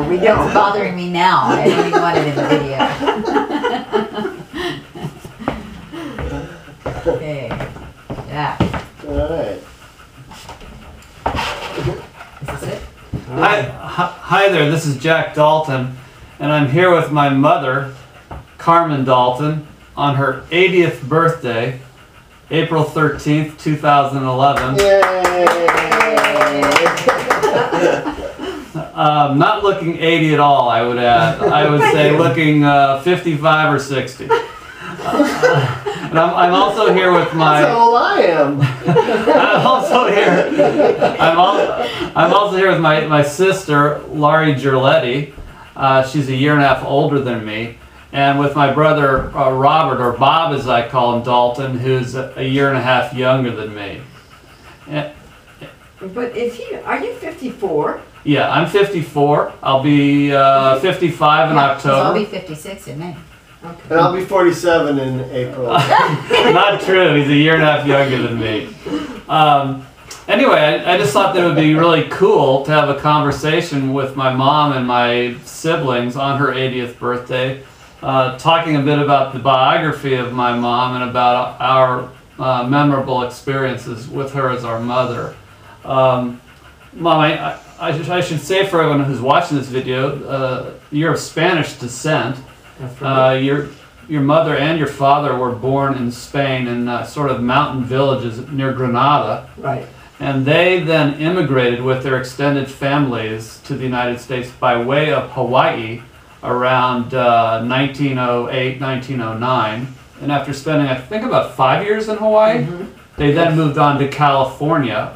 No, we don't. It's bothering me now. I don't even want it in the video. Okay. Yeah. All right. Is this it? Hi there, this is Jack Daulton, and I'm here with my mother, Carmen Daulton, on her 80th birthday, April 13th, 2011. Yay! Not looking 80 at all, I would add. I would say looking 55 or 60. And I'm also here with my. That's how old I am. I'm also here with my sister, Laurie Gerletti. She's a year and a half older than me, and with my brother Robert, or Bob as I call him, Daulton, who's a year and a half younger than me. But are you 54? Yeah, I'm 54. I'll be 55 in October. I'll be 56 in May. Okay. And I'll be 47 in April. Not true. He's a year and a half younger than me. Anyway, I just thought that it would be really cool to have a conversation with my mom and my siblings on her 80th birthday, talking a bit about the biography of my mom and about our memorable experiences with her as our mother. Mom, I should say for everyone who's watching this video, you're of Spanish descent. That's right. Your mother and your father were born in Spain in sort of mountain villages near Granada. Right. And they then immigrated with their extended families to the United States by way of Hawaii around 1908, 1909. And after spending, I think, about 5 years in Hawaii, they then moved on to California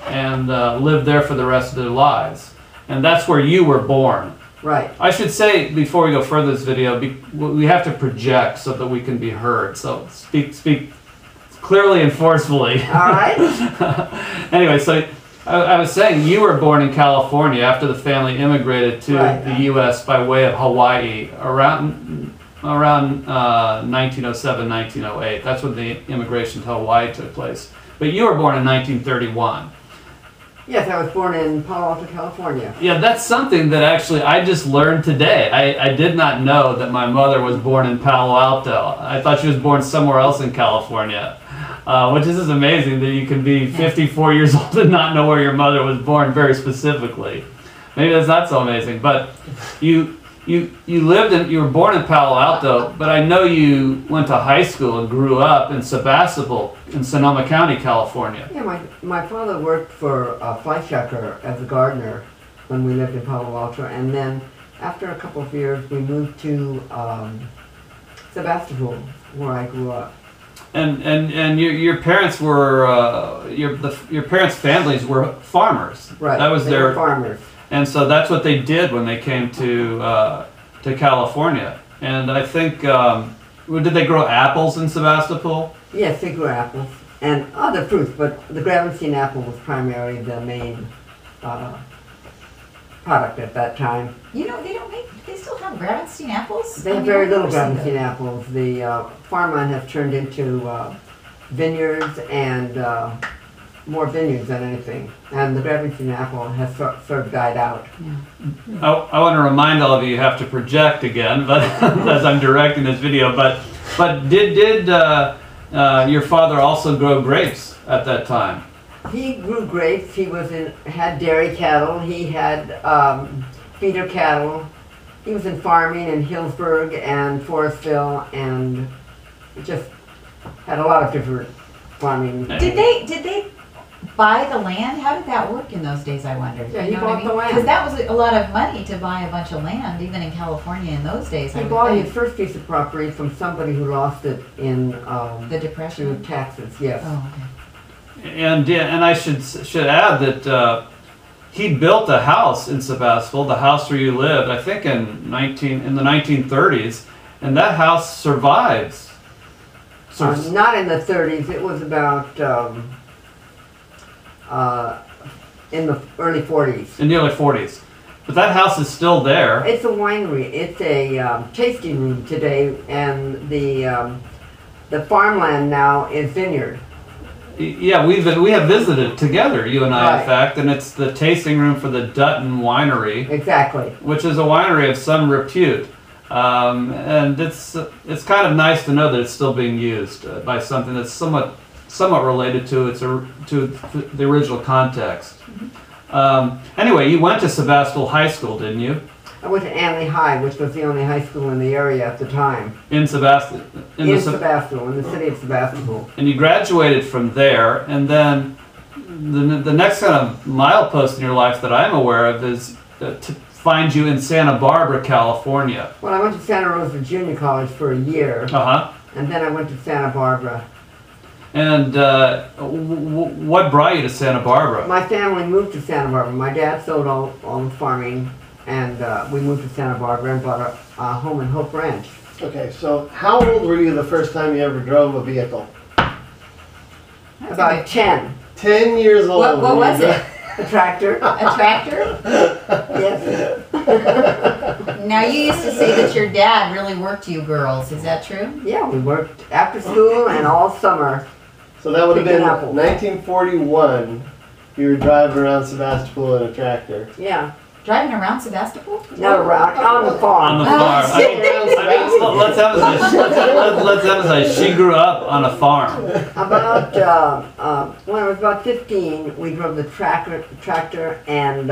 and lived there for the rest of their lives. And that's where you were born. Right. I should say, before we go further this video, we have to project so that we can be heard. So speak clearly and forcefully. All right. Anyway, so I was saying you were born in California after the family immigrated to the U.S. by way of Hawaii around 1907, 1908. That's when the immigration to Hawaii took place. But you were born in 1931. Yes, I was born in Palo Alto, California. Yeah, that's something that actually I just learned today. I did not know that my mother was born in Palo Alto. I thought she was born somewhere else in California, which is amazing that you can be 54 years old and not know where your mother was born very specifically. Maybe that's not so amazing, but you were born in Palo Alto, but I know you went to high school and grew up in Sebastopol in Sonoma County, California. Yeah, my father worked for Fleischacker as a gardener when we lived in Palo Alto, and then after a couple of years we moved to Sebastopol, where I grew up. And your parents were your parents' families were farmers. Right. That was they their were farmers. And so that's what they did when they came to California. And I think, did they grow apples in Sebastopol? Yes, they grew apples and other fruits, but the Gravenstein apple was primarily the main product at that time. You know, they still have Gravenstein apples? They have very little Gravenstein apples. The farmland has turned into vineyards and more vineyards than anything. And the Gravenstein apple has sort of died out. Yeah. I want to remind all of you have to project again, but as I'm directing this video. But did your father also grow grapes at that time? He grew grapes. He had dairy cattle. He had feeder cattle. He was in farming in Hillsburg and Forestville, and just had a lot of different farming. Did they buy the land? How did that work in those days, I wonder? Yeah, he bought the land. Because that was a lot of money to buy a bunch of land, even in California in those days. He bought his first piece of property from somebody who lost it in the Depression? through taxes, yes. Oh, okay. And I should add that he built a house in Sebastopol, the house where you lived, I think in the 1930s, and that house survives. Not in the 30s. It was about in the early 40s. In the early 40s. But that house is still there. It's a winery. It's a tasting room today, and the farmland now is vineyard. yeah, we have visited together, you and I, Right. in fact, and it's the tasting room for the Dutton Winery, Exactly. which is a winery of some repute. And it's kind of nice to know that it's still being used by something that's somewhat related to the original context. Anyway, you went to Sebastopol High School, didn't you? I went to Anley High, which was the only high school in the area at the time. In Sebastopol. In Sebastopol, in the city of Sebastopol. And you graduated from there, and then the next kind of milepost in your life that I'm aware of is to find you in Santa Barbara, California. Well, I went to Santa Rosa Junior College for a year, Uh-huh. and then I went to Santa Barbara. And what brought you to Santa Barbara? My family moved to Santa Barbara. My dad sold all the farming, and we moved to Santa Barbara and bought a home in Hope Ranch. Okay, so how old were you the first time you ever drove a vehicle? About 10. 10 years old. What when was you it? A tractor? A tractor? Yes. Now, you used to say that your dad really worked you girls. Is that true? Yeah, we worked after school and all summer. So that would have been Picking apples. 1941. You were driving around Sebastopol in a tractor. Yeah. Driving around Sebastopol? Not around, on the farm. On the farm. I mean, let's emphasize, she grew up on a farm. About, when I was about 15, we drove the tractor and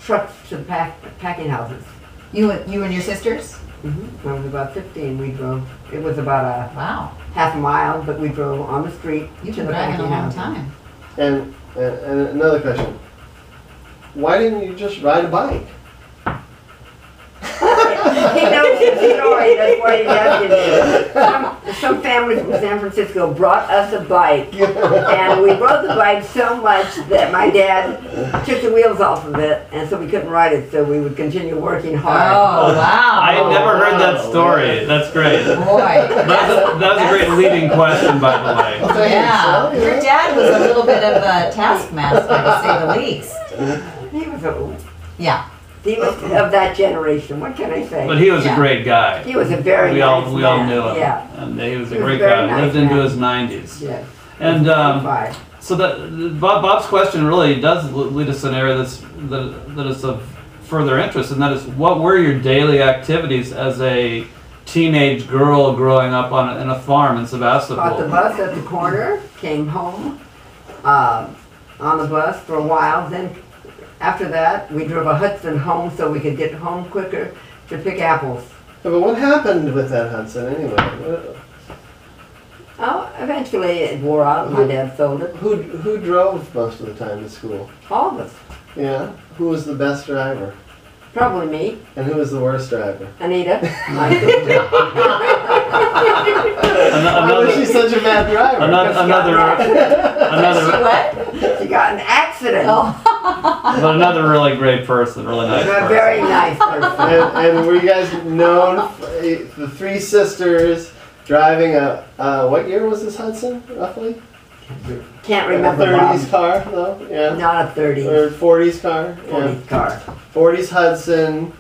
trucks to the packing houses. You and your sisters? When I was about 15, we drove. It was about a Wow. half a mile, but we drove on the street You've to been the driving a packing long houses. time. And another question. Why didn't you just ride a bike? He knows his story, that's why he's asking me. Some families from San Francisco brought us a bike, and we rode the bike so much that my dad took the wheels off of it, and so we couldn't ride it, so we would continue working hard. Oh, wow. I had never heard that story. That's great. Boy. That was a great leading question, by the way. Yeah. Your dad was a little bit of a taskmaster, to say the least. Yeah. He was of that generation, what can I say? But he was a Yeah. great guy. He was a very We nice all man. knew him. Yeah, And he was a He was great a very guy. nice Lived into man. his 90s. yes. And 25. so Bob's question really does lead us to an area that is of further interest, and that is, what were your daily activities as a teenage girl growing up in a farm in Caught the Sebastopol? bus at the corner, came home on the bus for a while. Then after that, we drove a Hudson home so we could get home quicker to pick apples. Yeah, but what happened with that Hudson anyway? Oh, eventually it wore out and my dad sold it. Who drove most of the time to school? All of us. Yeah. Who was the best driver? Probably me, And who was the worst driver? Anita, my sister. Why was she such a bad driver? Another What? She got an accident. but another really great person, really nice A person. very nice person. And were you guys known, the three sisters driving what year was this Hudson, roughly? Can't A remember 30s Bob. car, though? Yeah. Not a 30s, Or 40s car? 40s car. 40s Hudson,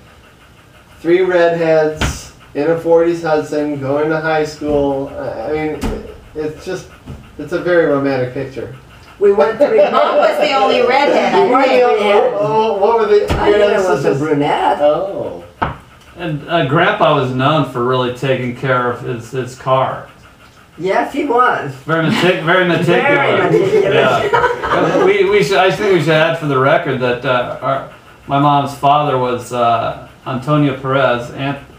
three redheads in a 40s Hudson going to high school. I mean, it's a very romantic picture. We went through. Mom was the only redhead, I think. What were the Anita was a sisters? brunette. Oh. And Grandpa was known for really taking care of his car. Yes, he was. Very meticulous. Very meticulous. Yeah. I think we should add for the record that my mom's father was Antonio Perez,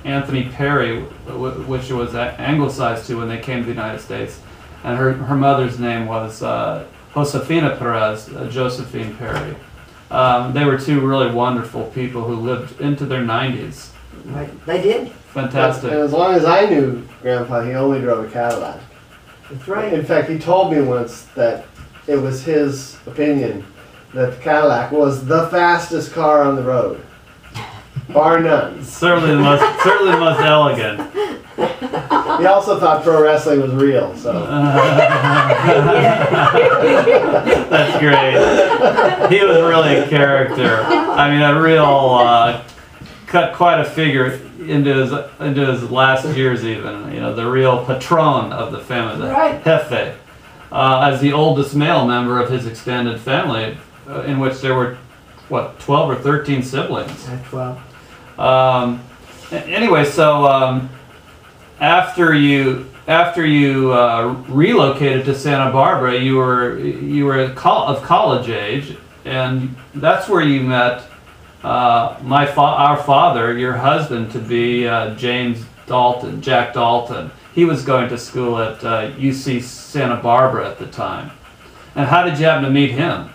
Anthony Perry, which was anglicized to when they came to the United States, and her mother's name was Josefina Perez, Josephine Perry. They were two really wonderful people who lived into their 90s. Right. They did. Fantastic. And as long as I knew Grandpa, he only drove a Cadillac. That's right. In fact, he told me once that it was his opinion that the Cadillac was the fastest car on the road, bar none. Certainly the most elegant. He also thought pro wrestling was real, so. That's great. He was really a character. I mean, a real cut quite a figure into his last years, even. You know, the real patron of the family, the Right. jefe. as the oldest male member of his extended family, in which there were, what, 12 or 13 siblings. That's 12. Anyway, so after you relocated to Santa Barbara, you were of college age, and that's where you met our father, your husband, to be James Daulton, Jack Daulton. He was going to school at UC Santa Barbara at the time. And how did you happen to meet him?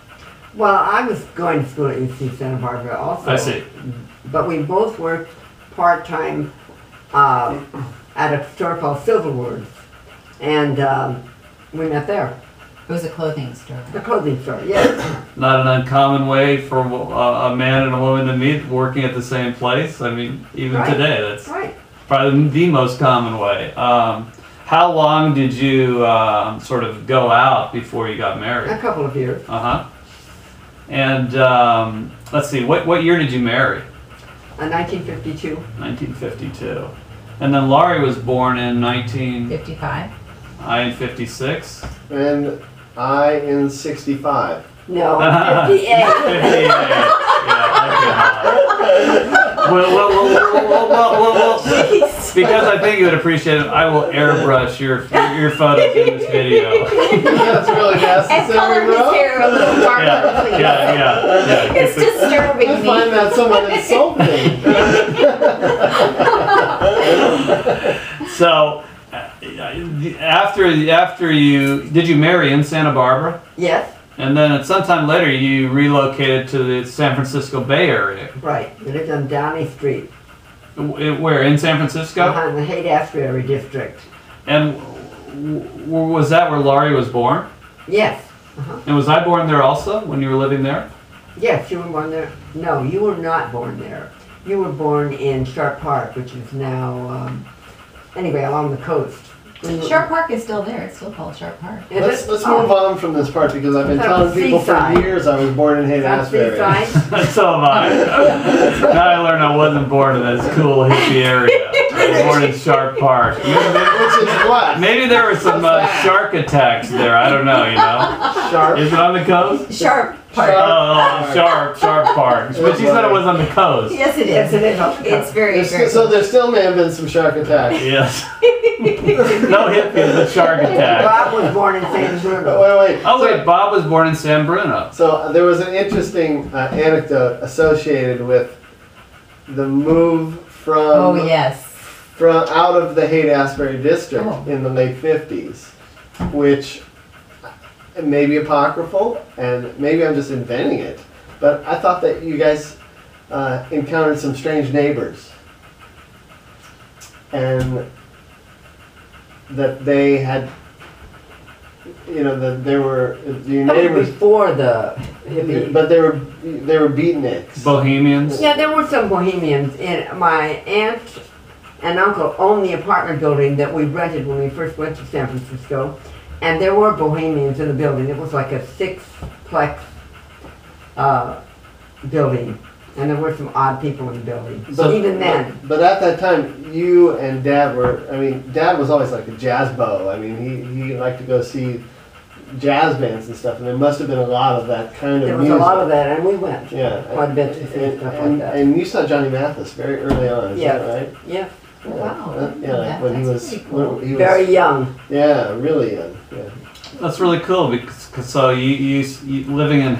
Well, I was going to school at UC Santa Barbara also. I see. But we both worked part-time at a store called Silverwoods. And we met there. It was a clothing store. A clothing store, yes. Not an uncommon way for a man and a woman to meet working at the same place. I mean, even Right. today, that's Right. probably the most common way. How long did you sort of go out before you got married? A couple of years. Uh-huh. And let's see, what year did you marry? 1952. 1952. And then Laurie was born in 55. I in 56. And I in 65. No, 58. 58. Yeah, well, because I think you would appreciate it, I will airbrush your photos in this video. That's really And color necessary, his bro. hair a little darker, please. Yeah. It's disturbing I me. find that somewhat insulting. So, after you did you marry in Santa Barbara? Yes, And then at some time later, you relocated to the San Francisco Bay Area. right. We lived on Downey Street, Where, in San Francisco? behind the Haight-Ashbury district. And was that where Laurie was born? Yes. And was I born there also when you were living there? Yes, you were born there. No, you were not born there. You were born in Sharp Park, which is now, anyway, along the coast. Sharp Park is still there. It's still called Sharp Park. Let's move on from this part because I've been Is that telling on people for Seaside? years I was born in Haight-Ashbury. Seaside? So am I. Now I learned I wasn't born in this cool hippie area. I was born in Sharp Park. Which is what? Maybe there were some shark attacks there. I don't know, you know. Sharp. Is it on the coast? Sharp Park. Sharp Park. But she said it was on the coast. Yes, it Yes, is. it is. It's very, very. So there still may have been some shark attacks. Yes. No hippies, but shark attack. Bob was born in San Bruno. Wait. Oh wait, Bob was born in San Bruno. So there was an interesting anecdote associated with the move Oh, yes. from out of the Haight-Ashbury district Oh. in the late 50s, which may be apocryphal, and maybe I'm just inventing it, but I thought that you guys encountered some strange neighbors, and that they had, that there were your That was neighbors, before the hippie. but they were beatniks. Bohemians. Yeah, there were some bohemians. And my aunt and uncle owned the apartment building that we rented when we first went to San Francisco. And there were bohemians in the building. It was like a six-plex building. And there were some odd people in the building. So- even then. But at that time, you and Dad Dad was always like a jazz beau. I mean, he liked to go see jazz bands and stuff, and there must have been a lot of that kind of There was music. a lot of that, and we went Yeah. quite a bit to see stuff like that. And you saw Johnny Mathis very early on, is Yeah. that right? Yeah, Wow. Yeah, like when he That's was, pretty cool. when he was, very young. yeah, really young. Yeah. That's really cool because so you living in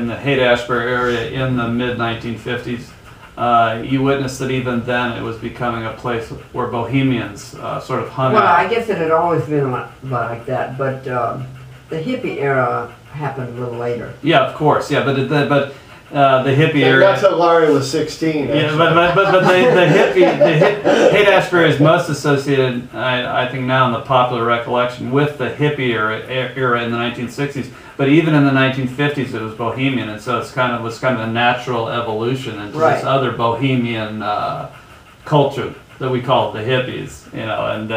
the Haight-Ashbury area in the mid 1950s, you witnessed that even then it was becoming a place where bohemians sort of hung Well, out. I guess it had always been like that, but the hippie era happened a little later. Yeah, of course. Yeah, but the hippie And area. not till Laurie was 16. Yeah, actually. but the Haight-Ashbury is most associated, I think now in the popular recollection, with the hippie era in the 1960s. But even in the 1950s, it was bohemian, and so was kind of a natural evolution into Right. this other bohemian culture that we call the hippies, and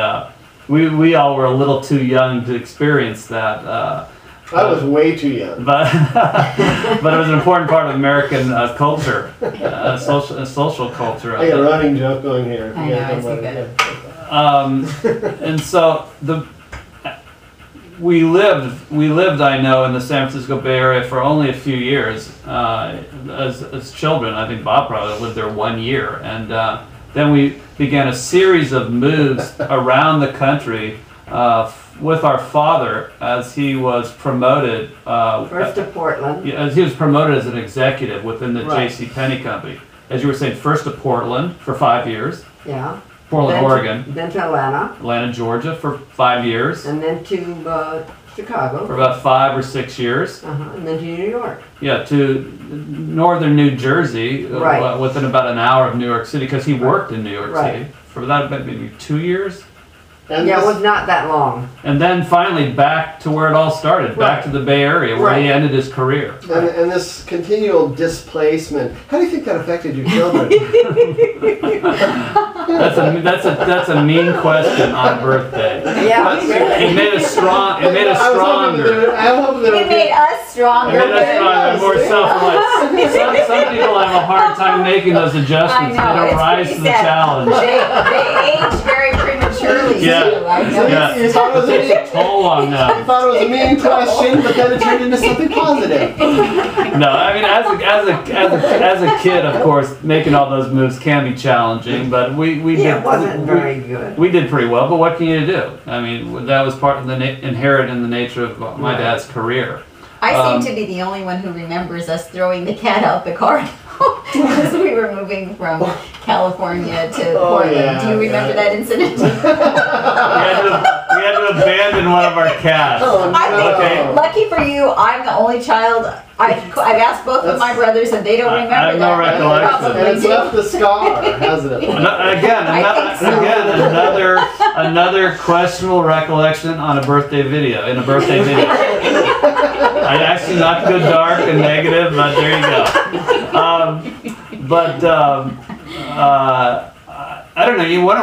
we all were a little too young to experience that. I was way too young. But but it was an important part of American culture, social culture. I got a running joke going here. I know, I see that. And so we lived, I know, in the San Francisco Bay Area for only a few years as children. I think Bob probably lived there 1 year, and then we began a series of moves around the country with our father as he was promoted. First to Portland. Yeah, as he was promoted as an executive within the Right. J.C. Penney Company. As you were saying, first to Portland for 5 years, Yeah. Portland, Then Oregon, Then to Atlanta, Atlanta, Georgia for 5 years, and then to Chicago. for about 5 or 6 years. And then to New York. Yeah, to northern New Jersey, Right. within about an hour of New York City, because he worked in New York Right. City for that maybe 2 years. And Yeah, it this- was not that long. And then finally back to where it all started, back Right. to the Bay Area, where he Right. ended his career. and this continual displacement. How do you think that affected your children? That's a mean question on birthday. Yeah, It really. made us strong. It made us I was hoping that stronger. I'm hoping that It made us stronger. It made us stronger, and more self-reliant. Some people have a hard time making those adjustments. I know, They don't it's rise pretty to the sad. challenge. They age very prematurely Yeah. too. I know. Yeah. You thought it was a mean, Takes a toll on you them. thought it was a mean question, but then it turned into something positive. No, I mean, as a kid, of course, making all those moves can be challenging, but we Yeah, did it wasn't very good. we did pretty well. But what can you do? I mean, that was part of the inherent in the nature of my Right. dad's career. I seem to be the only one who remembers us throwing the cat out the car because we were moving from California to Portland. yeah, Do you remember yeah. that incident? We had to abandon one of our cats. Oh, I think, Okay. lucky for you, I'm the only child. I've asked both of my brothers and they don't I remember have no that. but you recollection. And probably it's do. left a scar, hasn't it? Another questionable recollection on a birthday video, in a birthday video. I asked you not to go dark and negative, but there you go. I don't know. One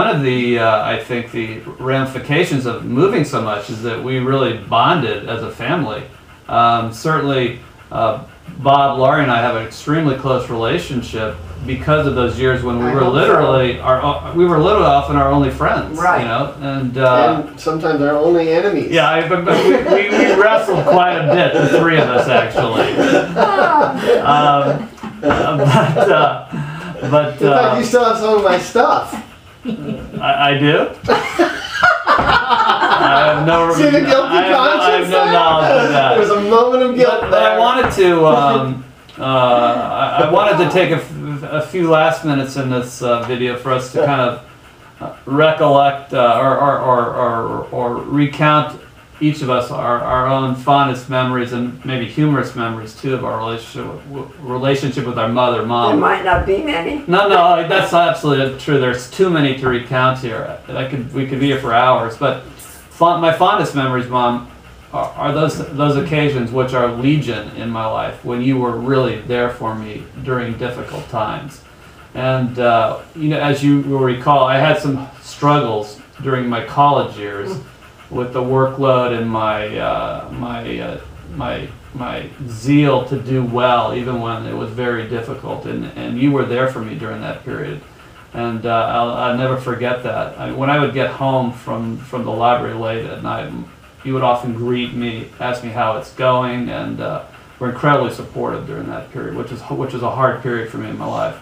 of the I think the ramifications of moving so much is that we really bonded as a family. Certainly, Bob, Laurie, and I have an extremely close relationship because of those years when we I were hope so. literally often our only friends. Right. You know, and. And sometimes our only enemies. Yeah, but we wrestled quite a bit, the three of us actually. In fact, you still have some of my stuff. I do. I have no. See the guilty I have conscience no there? knowledge of that. There's a moment of guilt But there. I wanted to. I wanted to take a few last minutes in this video for us to kind of recollect or recount each of us our own fondest memories and maybe humorous memories too of our relationship with our mother, There mom. might not be many. No, that's absolutely true. There's too many to recount here. We could be here for hours. But my fondest memories, Mom, are those occasions which are legion in my life when you were really there for me during difficult times. And as you will recall, I had some struggles during my college years with the workload and my zeal to do well, even when it was very difficult. And you were there for me during that period. And I'll never forget that. When I would get home from the library late at night, you would often greet me, ask me how it's going, and were incredibly supportive during that period, which is a hard period for me in my life.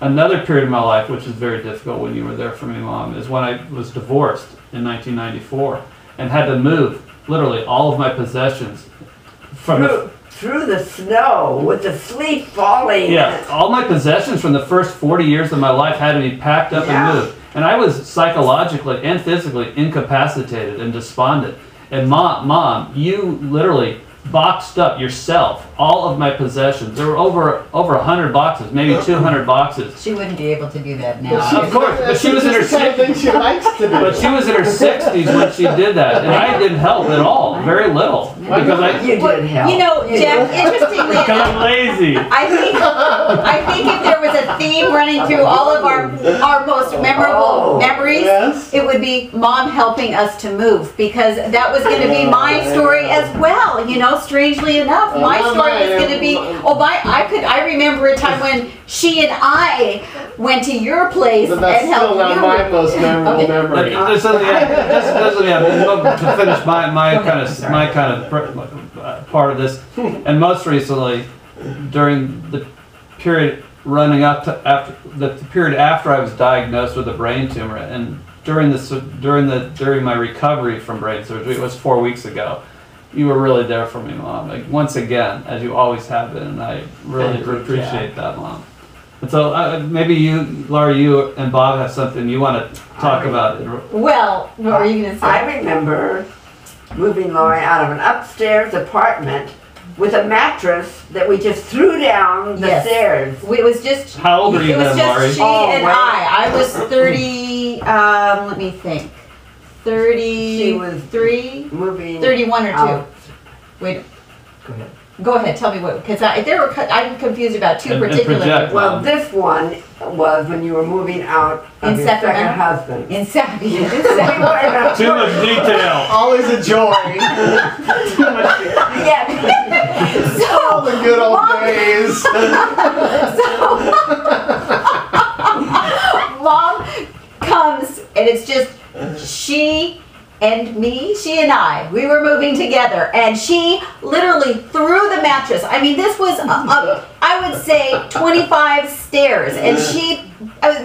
Another period of my life, which is very difficult when you were there for me, Mom, is when I was divorced in 1994 and had to move literally all of my possessions from Through the snow with the sleet falling. Yeah, all my possessions from the first 40 years of my life had to be packed up and moved. And I was psychologically and physically incapacitated and despondent. And Mom, you literally boxed up yourself all of my possessions. There were over 100 boxes, maybe 200 boxes. She wouldn't be able to do that now. Of course, but she was in her That's the kind of thing she likes to do. But she was in her 60s when she did that, and I didn't help at all, very little, because You did help. You know, Jack, interestingly because I'm enough, lazy. I think if there was a theme running through all of our most memorable memories, yes. it would be Mom helping us to move, because that was going to be my story as well. You know, strangely enough, my story was going to be. I remember a time when she and I went to your place But that's and still helped not you. my most memorable memory. To finish my kind of part of this, and most recently, during the period running up to the period after I was diagnosed with a brain tumor, and during my recovery from brain surgery, it was 4 weeks ago. You were really there for me, Mom. Like, once again, as you always have been, and I really appreciate that, Mom. And so maybe you, Laurie, you and Bob have something you want to talk about. Well, what were you going to say? I remember moving Laurie out of an upstairs apartment with a mattress that we just threw down the stairs. It was just. How old were you then, Laurie? It was just she and I. I was 30. Let me think. 33. She was moving 31 or 2. out. Wait. Go ahead. Go ahead. Tell me what. Because I'm confused about 2 And particular. project. Well, this one was when you were moving out of In your Sacramento? second husband. In Sacramento. Too much detail. Always a joy. Yeah. All the good old days. Mom comes, and it's just she and me, she and I. We were moving together, and she literally threw the mattress. I mean, this was, I would say, 25 stairs, and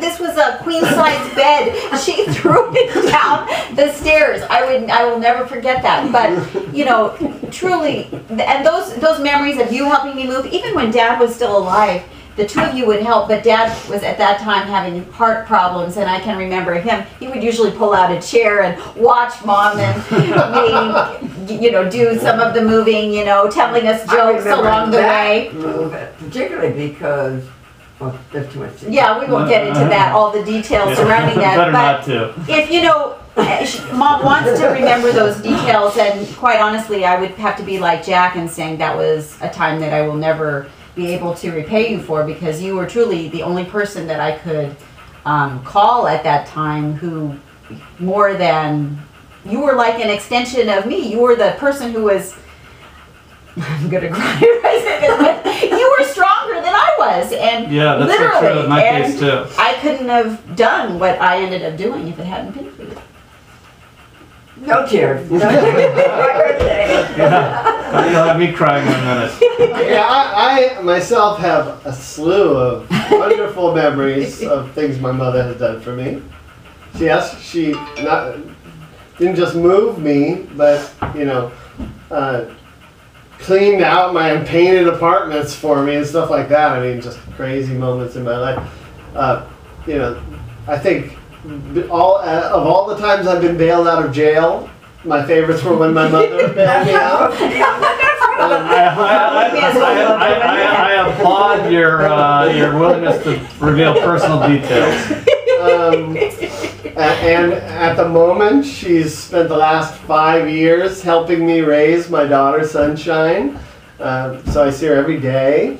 this was a queen-size bed. She threw it down the stairs. I will never forget that. But, you know, truly, and those memories of you helping me move, even when Dad was still alive, the 2 of you would help, but Dad was at that time having heart problems, and I can remember him. He would usually pull out a chair and watch Mom and me, you know, do some of the moving, you know, telling us jokes along the way. Move, particularly because, well, there's too much. Yeah, we won't get into that, all the details surrounding that. Better but not to. if, you know, Mom wants to remember those details, and quite honestly, I would have to be like Jack and saying that was a time that I will never be able to repay you for, because you were truly the only person that I could call at that time who, more than, you were like an extension of me. You were the person who was, I'm gonna cry right now, but you were stronger than I was, and Yeah, that's literally, true in my and case too. I couldn't have done what I ended up doing if it hadn't been for you. No tears. No tears. Yeah, you'll have me crying in a minute. Yeah, I myself have a slew of wonderful memories of things my mother has done for me. She didn't just move me, but, you know, cleaned out my painted apartments for me and stuff like that. I mean, just crazy moments in my life. You know, I think of all the times I've been bailed out of jail, my favorites were when my mother bailed me out. I applaud your willingness to reveal personal details. And at the moment, she's spent the last 5 years helping me raise my daughter, Sunshine. So I see her every day.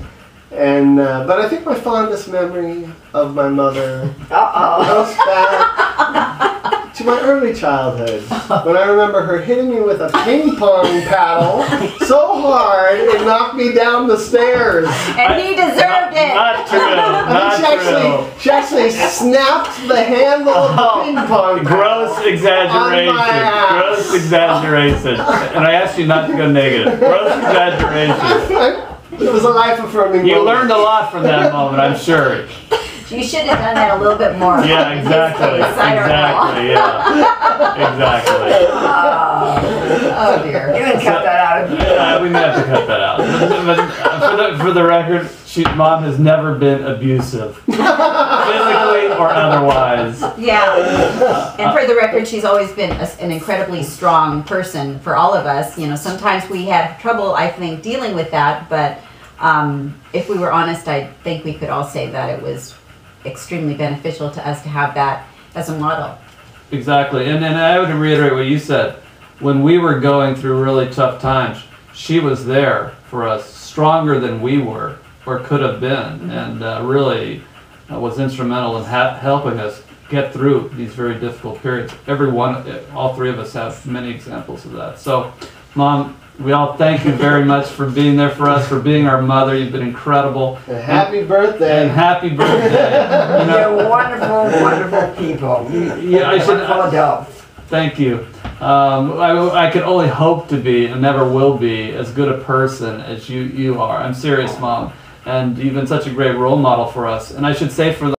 And but I think my fondest memory of my mother goes back to my early childhood, when I remember her hitting me with a ping pong paddle so hard it knocked me down the stairs. And he deserved it. Not true. Not She actually snapped the handle of the ping pong paddle. Gross exaggeration. On my ass. Gross exaggeration. And I asked you not to go negative. Gross exaggeration. It was a life-affirming You moment. learned a lot from that moment, I'm sure. You should have done that a little bit more. Yeah, exactly. Exactly, yeah. Exactly. Oh dear. You can cut that out. We may have to cut that out. But for the record, Mom has never been abusive. Physically or otherwise. Yeah. And for the record, she's always been an incredibly strong person for all of us. You know, sometimes we had trouble, I think, dealing with that, but if we were honest, I think we could all say that it was extremely beneficial to us to have that as a model. Exactly. And I would reiterate what you said. When we were going through really tough times, she was there for us, stronger than we were or could have been. And really, was instrumental in helping us get through these very difficult periods. All three of us have many examples of that. So, Mom, we all thank you very much for being there for us, for being our mother. You've been incredible. And happy birthday. And happy birthday. You're wonderful, wonderful people. Yeah, Wonderful adults. Thank you. I could only hope to be, and never will be, as good a person as you are. I'm serious, Mom. And you've been such a great role model for us. And I should say for the